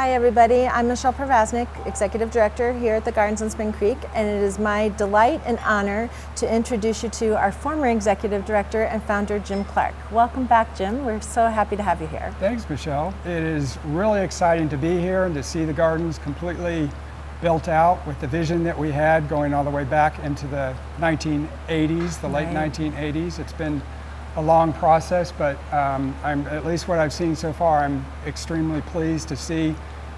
Hi everybody, I'm Michelle Provaznik, Executive Director here at the Gardens on Spring Creek, and it is my delight and honor to introduce you to our former Executive Director and founder, Jim Clark. Welcome back, Jim. We're so happy to have you here. Thanks, Michelle. It is really exciting to be here and to see the gardens completely built out with the vision that we had going all the way back into the 1980s, the late 1980s. It's been a long process, but at least what I've seen so far, I'm extremely pleased to see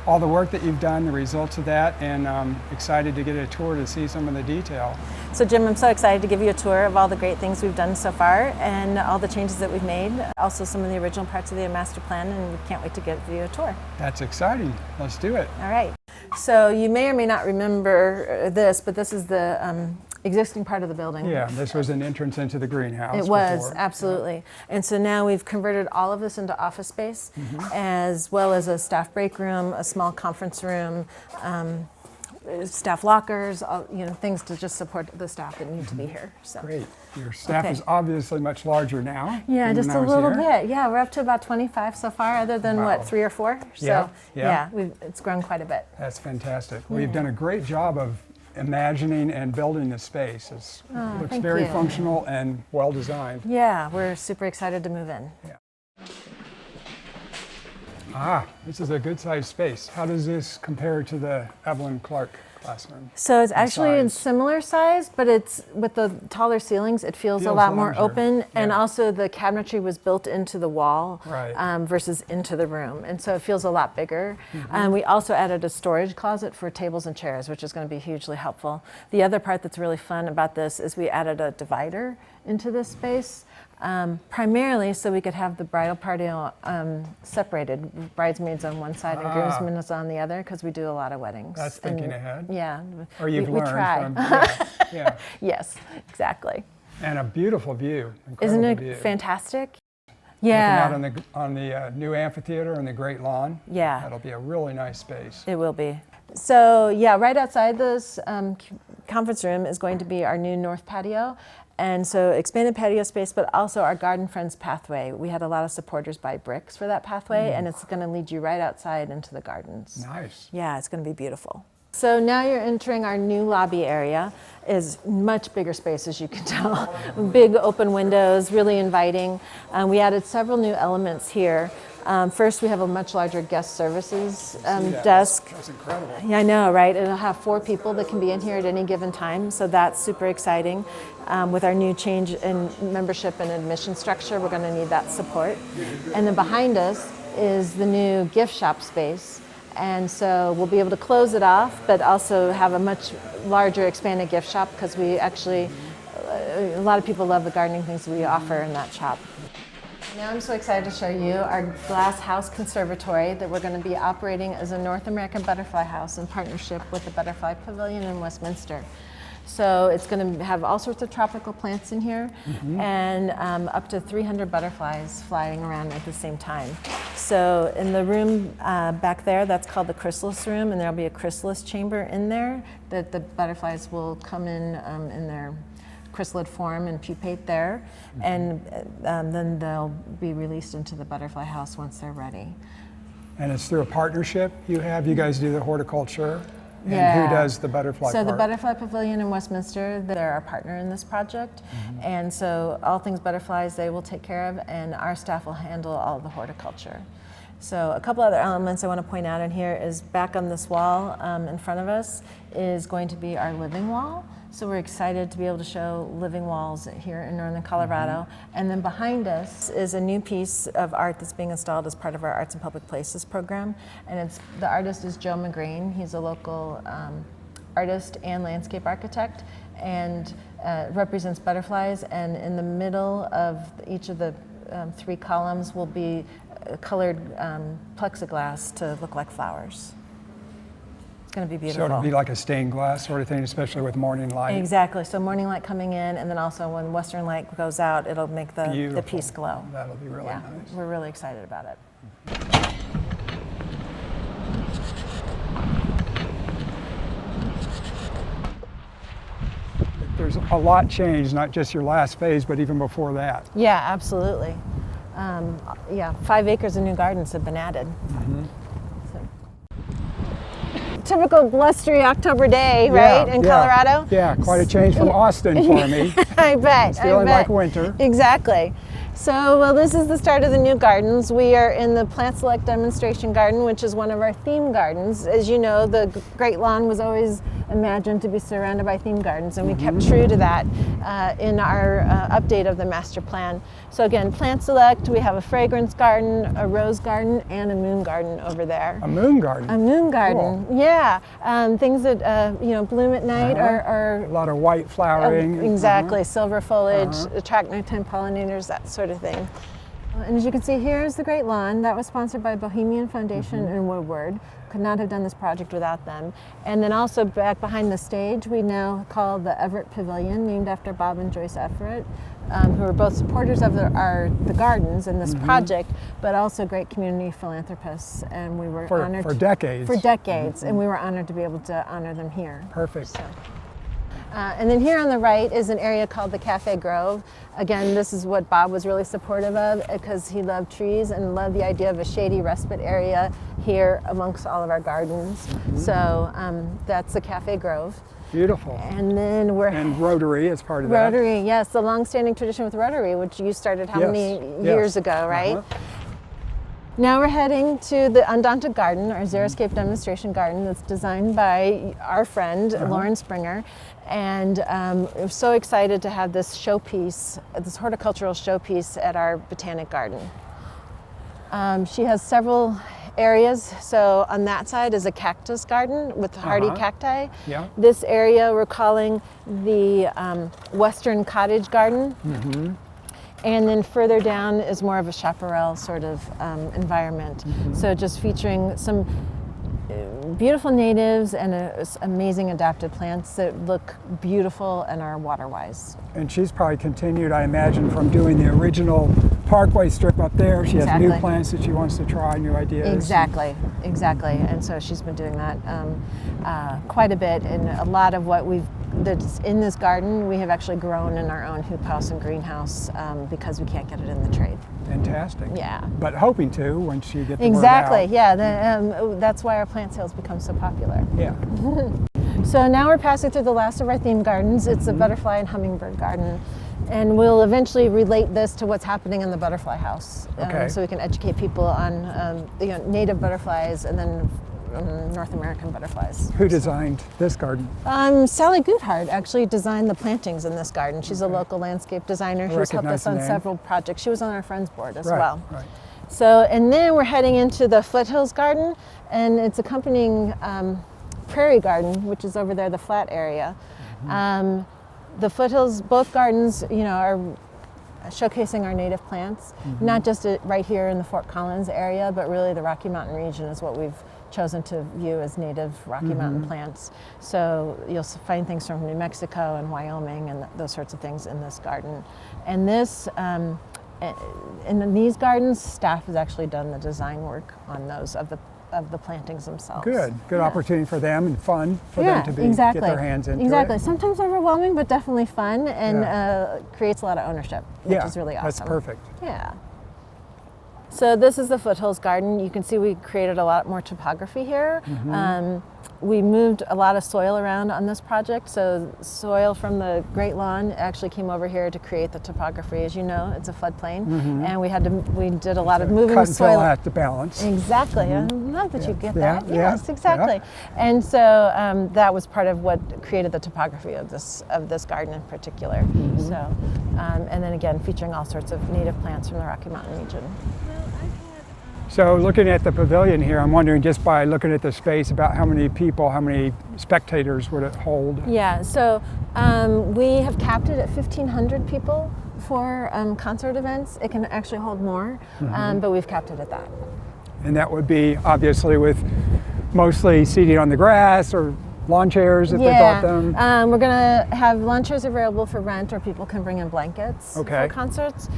all the work that you've done, the results of that, and excited to get a tour to see some of the detail. So Jim, I'm so excited to give you a tour of all the great things we've done so far and all the changes that we've made, also some of the original parts of the master plan, and we can't wait to give you a tour. That's exciting. Let's do it. All right. So you may or may not remember this, but this is the existing part of the building. Yeah, this was an entrance into the greenhouse. It was, before. absolutely. Yeah. And so now we've converted all of this into office space, as well as a staff break room, a small conference room, staff lockers, things to just support the staff that need to be here. So. Great. Your staff is obviously much larger now. Yeah, just a little bit. Yeah, we're up to about 25 so far, other than what, 3 or 4? So yeah, it's grown quite a bit. That's fantastic. Well, you've done a great job of imagining and building the space. It looks very functional and well designed. Yeah, we're super excited to move in. Yeah. This is a good sized space. How does this compare to the Evelyn Clark classroom? So it's actually in similar size, but it's with the taller ceilings, it feels a lot more open, and also the cabinetry was built into the wall versus into the room, and so it feels a lot bigger. We also added a storage closet for tables and chairs, which is going to be hugely helpful. The other part that's really fun about this is we added a divider into this space, primarily so we could have the bridal party separated, bridesmaids on one side and groomsmen on the other, because we do a lot of weddings. That's thinking ahead. Yeah. Or you've learned from. Yeah. Yes, exactly. And a beautiful view. Isn't it fantastic? Yeah. Looking out on the new amphitheater and the great lawn. Yeah. That'll be a really nice space. It will be. So yeah, right outside this conference room is going to be our new north patio. And so expanded patio space, but also our Garden Friends pathway. We had a lot of supporters buy bricks for that pathway, and it's going to lead you right outside into the gardens. Nice. Yeah, it's going to be beautiful. So now you're entering our new lobby area. Is much bigger space, as you can tell. Big open windows, really inviting. We added several new elements here. First, we have a much larger guest services desk. That's incredible. Yeah, I know, right? It'll have 4 people that can be in here at any given time, so that's super exciting. With our new change in membership and admission structure, we're going to need that support. And then behind us is the new gift shop space. And so we'll be able to close it off, but also have a much larger expanded gift shop, because we actually, a lot of people love the gardening things we offer in that shop. Now I'm so excited to show you our glass house conservatory that we're going to be operating as a North American butterfly house in partnership with the Butterfly Pavilion in Westminster. So it's going to have all sorts of tropical plants in here, and up to 300 butterflies flying around at the same time. So in the room back there, that's called the chrysalis room, and there'll be a chrysalis chamber in there that the butterflies will come in their chrysalid form and pupate there, and then they'll be released into the butterfly house once they're ready. And it's through a partnership you have? You guys do the horticulture? And who does the butterfly part? The Butterfly Pavilion in Westminster, they're our partner in this project. And so all things butterflies they will take care of, and our staff will handle all the horticulture. So a couple other elements I want to point out in here is back on this wall in front of us is going to be our living wall. So we're excited to be able to show living walls here in Northern Colorado. And then behind us is a new piece of art that's being installed as part of our Arts and Public Places program. And the artist is Joe McGreen. He's a local artist and landscape architect, and represents butterflies. And in the middle of each of the 3 columns will be colored plexiglass to look like flowers. It's going to be beautiful. So it'll be like a stained glass sort of thing, especially with morning light. Exactly. So morning light coming in, and then also when western light goes out, it'll make the piece glow. That'll be really nice. We're really excited about it. There's a lot changed, not just your last phase, but even before that. Yeah, absolutely. 5 acres of new gardens have been added. typical blustery October day, right, in Colorado. Yeah, quite a change from Austin for me. I bet. It's feeling like winter. Exactly. So, well, this is the start of the new gardens. We are in the Plant Select Demonstration Garden, which is one of our theme gardens. As you know, the Great Lawn was always imagined to be surrounded by theme gardens, and we kept true to that in our update of the master plan. So again, Plant Select, we have a fragrance garden, a rose garden, and a moon garden over there. A moon garden? A moon garden, cool. Yeah. Things that bloom at night are a lot of white flowering. Exactly, silver foliage, attract nighttime pollinators, that sort of thing. And as you can see, here's the Great Lawn. That was sponsored by Bohemian Foundation and Woodward. Could not have done this project without them. And then also back behind the stage, we now call the Everett Pavilion, named after Bob and Joyce Everett, who are both supporters of the gardens and this project, but also great community philanthropists. And we were honored for decades. For decades, and we were honored to be able to honor them here. Perfect. So. And then here on the right is an area called the Cafe Grove. Again, this is what Bob was really supportive of because he loved trees and loved the idea of a shady respite area here amongst all of our gardens. So that's the Cafe Grove. Beautiful. And then and Rotary is part of that. Rotary, yes, the long-standing tradition with Rotary, which you started how many years ago, right? Now we're heading to the Undaunted Garden, our Xeriscape demonstration garden that's designed by our friend, Lauren Springer. And we're so excited to have this showpiece, this horticultural showpiece at our botanic garden. She has several areas. So on that side is a cactus garden with hardy cacti. Yeah. This area we're calling the Western Cottage Garden. And then further down is more of a chaparral sort of environment. So just featuring some beautiful natives and amazing adapted plants that look beautiful and are water-wise. And she's probably continued, I imagine, from doing the original Parkway strip up there. She has new plants that she wants to try, new ideas. Exactly. And so she's been doing that quite a bit. And a lot of what that's in this garden, we have actually grown in our own hoop house and greenhouse because we can't get it in the trade. Fantastic. Yeah. But hoping to once you get the Exactly. word out. Yeah. That's why our plant sales become so popular. Yeah. So now we're passing through the last of our theme gardens. It's a butterfly and hummingbird garden. And we'll eventually relate this to what's happening in the butterfly house. So we can educate people on native butterflies and then North American butterflies. Who designed this garden? Sally Guthard actually designed the plantings in this garden. She's a local landscape designer who's helped us on several projects. She was on our Friends board as well. Right. So, and then we're heading into the Foothills Garden, and it's accompanying Prairie Garden, which is over there, the flat area. The Foothills, both gardens, are showcasing our native plants, not just right here in the Fort Collins area, but really the Rocky Mountain region is what we've chosen to view as native Rocky Mountain plants. So you'll find things from New Mexico and Wyoming and those sorts of things in this garden. And this, in these gardens, staff has actually done the design work on those of the plantings themselves. Good opportunity for them and fun for them to get their hands into it. Sometimes overwhelming, but definitely fun and creates a lot of ownership, which is really awesome. That's perfect. Yeah. So this is the Foothills Garden. You can see we created a lot more topography here. We moved a lot of soil around on this project. So soil from the Great Lawn actually came over here to create the topography. As you know, it's a floodplain, and we did a lot of moving cut soil. Cut and fill at the balance. Exactly. I love that you get that. Yeah. Yes, exactly. Yeah. And so that was part of what created the topography of this garden in particular. So, and then again, featuring all sorts of native plants from the Rocky Mountain region. So looking at the pavilion here, I'm wondering just by looking at the space about how many people, how many spectators would it hold? Yeah, so we have capped it at 1,500 people for concert events. It can actually hold more, but we've capped it at that. And that would be obviously with mostly seating on the grass or lawn chairs if they bought them? We're going to have lawn chairs available for rent, or people can bring in blankets for concerts.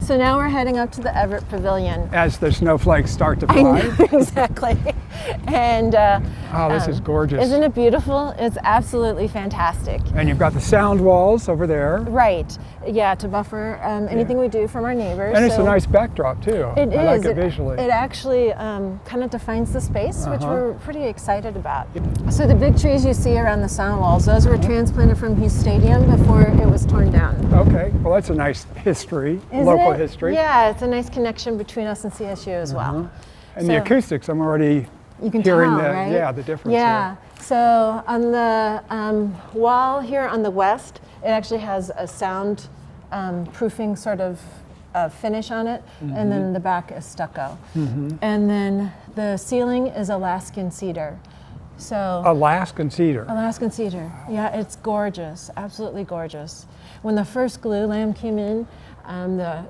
So now we're heading up to the Everett Pavilion. As the snowflakes start to fly. I know, exactly. And oh, this is gorgeous. Isn't it beautiful? It's absolutely fantastic. And you've got the sound walls over there. Right. Yeah, to buffer anything we do from our neighbors. And it's a nice backdrop too. It I is. like it visually. It actually kind of defines the space, which we're pretty excited about. So the big trees you see around the sound walls, those were transplanted from Hughes Stadium before it was torn down. Okay. Well, that's a nice history, local history. Yeah, it's a nice connection between us and CSU as well. And the acoustics, I'm already hearing right? the difference. Yeah. So on the wall here on the west, it actually has a sound proofing sort of finish on it, and then the back is stucco. And then the ceiling is Alaskan cedar. So Alaskan cedar. Alaskan cedar. Yeah, it's gorgeous, absolutely gorgeous. When the first glue lamp came in, the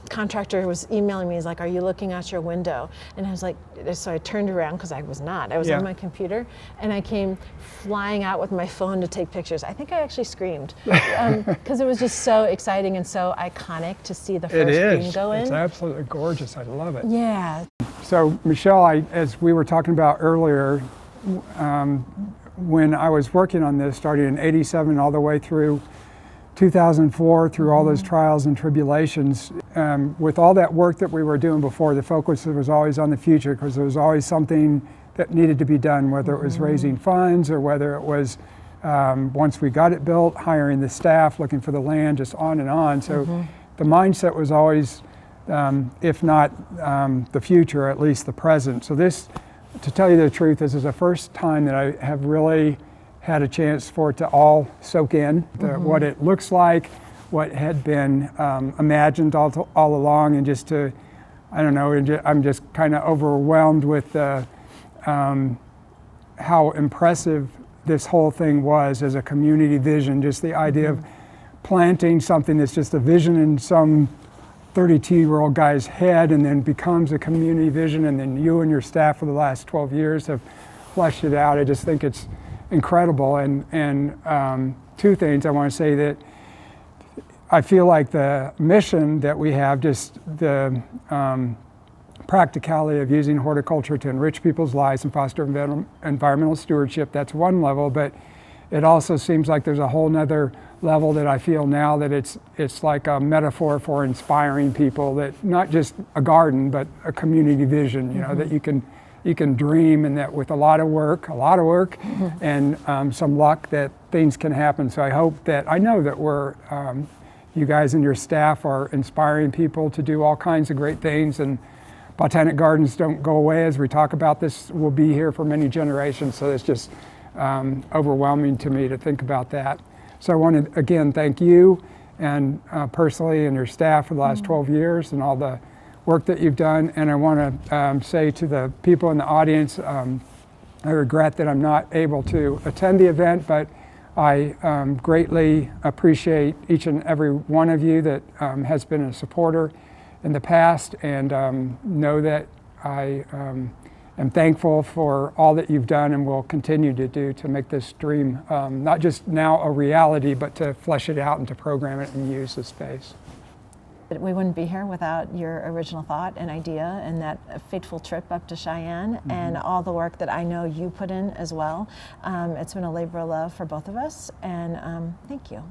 contractor was emailing me. He's like, "Are you looking out your window?" And I was like, so I turned around because I was not. I was on my computer, and I came flying out with my phone to take pictures. I think I actually screamed because it was just so exciting and so iconic to see the first green go in. It's absolutely gorgeous. I love it. Yeah. So Michelle, as we were talking about earlier, when I was working on this, starting in '87 all the way through 2004, through all those trials and tribulations, with all that work that we were doing before, the focus was always on the future because there was always something that needed to be done, whether it was raising funds or whether it was, once we got it built, hiring the staff, looking for the land, just on and on. So the mindset was always, if not the future, at least the present. So this, to tell you the truth, this is the first time that I have really had a chance for it to all soak in, what it looks like, what had been imagined all along, and just to, I don't know, I'm just kind of overwhelmed with how impressive this whole thing was as a community vision, just the idea of planting something that's just a vision in some 32-year-old guy's head and then becomes a community vision, and then you and your staff for the last 12 years have fleshed it out. I just think it's incredible. And two things I want to say: that I feel like the mission that we have, just the practicality of using horticulture to enrich people's lives and foster environmental stewardship, that's one level, but it also seems like there's a whole nother level that I feel now that it's like a metaphor for inspiring people, that not just a garden, but a community vision, you know, that you can dream, and that with a lot of work and some luck, that things can happen. So I hope that, I know that you guys and your staff are inspiring people to do all kinds of great things, and botanic gardens don't go away. As we talk about this, will be here for many generations. So it's just overwhelming to me to think about that. So I want to again thank you and personally and your staff for the last 12 years and all the work that you've done. And I want to say to the people in the audience, I regret that I'm not able to attend the event, but I greatly appreciate each and every one of you that has been a supporter in the past, and know that I am thankful for all that you've done and will continue to do to make this dream not just now a reality, but to flesh it out and to program it and use the space. We wouldn't be here without your original thought and idea and that fateful trip up to Cheyenne and all the work that I know you put in as well. It's been a labor of love for both of us, and thank you.